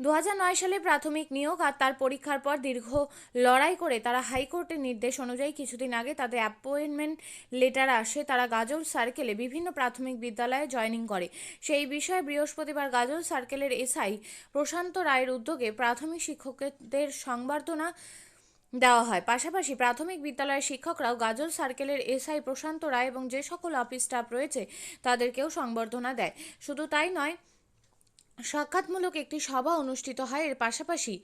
2009 সালে প্রাথমিক নিয়োগ আর তার পরীক্ষার পর দীর্ঘ লড়াই করে তারা হাইকোর্টের নির্দেশ অনুযায়ী কিছুদিন আগে তাদের অ্যাপয়েন্টমেন্ট লেটার আসে। তারা গাজল সার্কেলে বিভিন্ন প্রাথমিক বিদ্যালয়ে জয়েনিং করে। সেই বিষয়ে বৃহস্পতিবার গাজল সার্কেলের এসআই প্রশান্ত রায়ের উদ্যোগে প্রাথমিক শিক্ষকদের সংবর্ধনা দেওয়া হয়। পাশাপাশি প্রাথমিক বিদ্যালয়ের শিক্ষকরাও গাজল সার্কেলের এসআই প্রশান্ত রায় এবং যে সকল অফিস স্টাফ রয়েছে তাদেরকেও সংবর্ধনা দেয়। শুধু তাই নয়, সাক্ষাৎমূলক একটি সভা অনুষ্ঠিত হয়। এর পাশাপাশি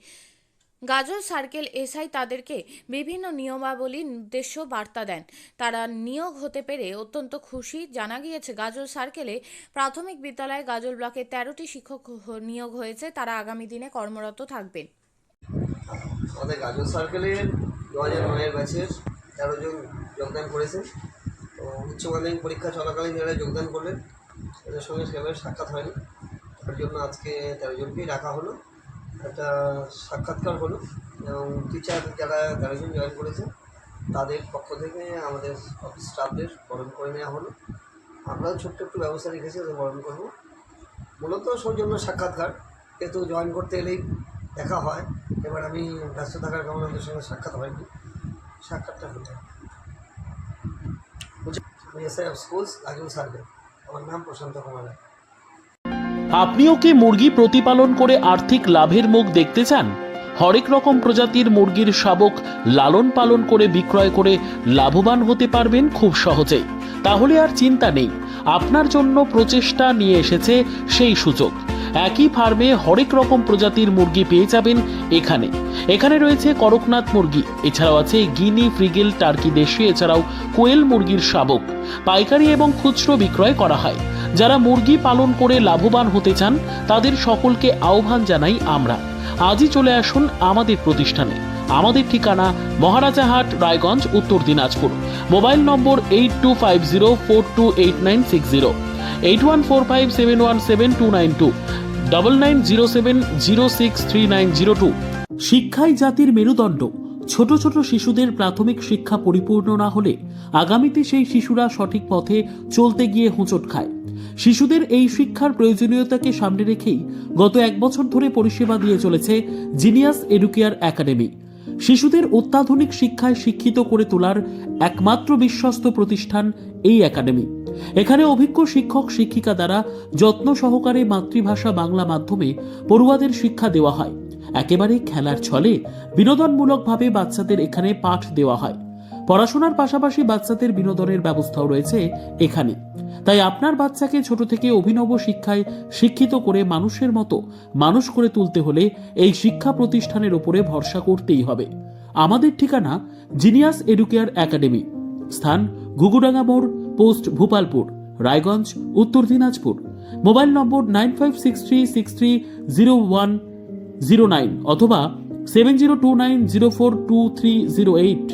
গাজল সার্কেল এসআই তাদেরকে বিভিন্ন নিয়মাবলী উদ্দেশ্য বার্তা দেন। তারা নিয়োগ হতে পেরে অত্যন্ত খুশি। জানা গিয়েছে গাজল সার্কেলে প্রাথমিক বিদ্যালয়ে গাজল ব্লকে 13টি শিক্ষক নিয়োগ হয়েছে। তারা আগামী দিনে কর্মরত থাকবেন। আমাদের গাজল সার্কেলের 2009-এর ব্যাচের 13 জন যোগদান করেছে। তো উচ্চ মাধ্যমিক পরীক্ষা চলাকালীন যারা যোগদান করলেন এদের সঙ্গে সেভাবে সাক্ষাৎ হয়নি, তার জন্য আজকে 13 জনকেই ডাকা হলো, একটা সাক্ষাৎকার হলো এবং টিচার যারা 13 জন জয়েন করেছে তাদের পক্ষ থেকে আমাদের অফিস স্টাফদের বরণ করে নেওয়া হলো। আমরাও ছোট্ট একটু ব্যবস্থা রেখেছি ওদের বরণ করবো। মূলত সৌজন্য সাক্ষাৎকার, যেহেতু জয়েন করতে এলেই দেখা হয়। এবার আমি ব্যস্ত থাকার কারণে ওদের সঙ্গে সাক্ষাৎ হয়নি, সাক্ষাৎটা হতে আমি SI of schools Gazole circle. আমার নাম প্রশান্ত কুমার রায়। আপনিও কি মুরগি প্রতিপালন করে আর্থিক লাভের মুখ দেখতে চান? হরেক রকম প্রজাতির মুরগির শাবক লালন পালন করে বিক্রয় করে লাভবান হতে পারবেন খুব সহজেই। তাহলে আর চিন্তা নেই, আপনার জন্য প্রচেষ্টা নিয়ে এসেছে সেই সুযোগ। একই ফার্মে হরেক রকম প্রজাতির মুরগি পেয়ে যাবেন এখানে রয়েছে করকনাথ মুরগি, এছাড়াও আছে গিনি, ফ্রিগেল, টার্কি দেশি, এছাড়াও কোয়েল মুরগির শাবক। পাইকারি এবং খুচরো বিক্রয় করা হয়। যারা মুরগি পালন করে লাভবান হতে চান তাদের সকলকে আহ্বান জানাই আমরা। আজই চলে আসুন আমাদের প্রতিষ্ঠানে। আমাদের ঠিকানা মহারাজাহাট, রায়গঞ্জ, উত্তর দিনাজপুর। মোবাইল নম্বর 8250428960, 8145717292, 9907063902। শিক্ষাই জাতির মেরুদণ্ড। ছোট ছোট শিশুদের প্রাথমিক শিক্ষা পরিপূর্ণ না হলে আগামীতে সেই শিশুরা সঠিক পথে চলতে গিয়ে হোঁচট খায়। শিশুদের এই শিক্ষার প্রয়োজনীয়তাকে সামনে রেখেই গত 1 বছর ধরে পরিষেবা দিয়ে চলেছে জিনিয়াস এডুকেয়ার একাডেমি। শিশুদের অত্যাধুনিক শিক্ষায় শিক্ষিত করে তোলার একমাত্র বিশ্বস্ত প্রতিষ্ঠান এই একাডেমি। এখানে অভিজ্ঞ শিক্ষক শিক্ষিকা দ্বারা যত্ন সহকারে মাতৃভাষা বাংলা মাধ্যমে পড়ুয়াদের শিক্ষা দেওয়া হয়। একেবারে খেলার ছলে বিনোদনমূলকভাবে বাচ্চাদের এখানে পাঠ দেওয়া হয়। পড়াশোনার পাশাপাশি বাচ্চাদের বিনোদনের ব্যবস্থাও রয়েছে এখানে। তাই আপনার বাচ্চাকে ছোট থেকে অভিনব শিক্ষায় শিক্ষিত করে মানুষের মতো মানুষ করে তুলতে হলে এই শিক্ষা প্রতিষ্ঠানের উপরে ভরসা করতেই হবে। আমাদের ঠিকানা জিনিয়াস এডুকেয়ার একাডেমি, স্থান ঘুঘুডাঙ্গা মোড়, পোস্ট ভূপালপুর, রায়গঞ্জ, উত্তর দিনাজপুর। মোবাইল নম্বর 9563630109 অথবা 7029042308।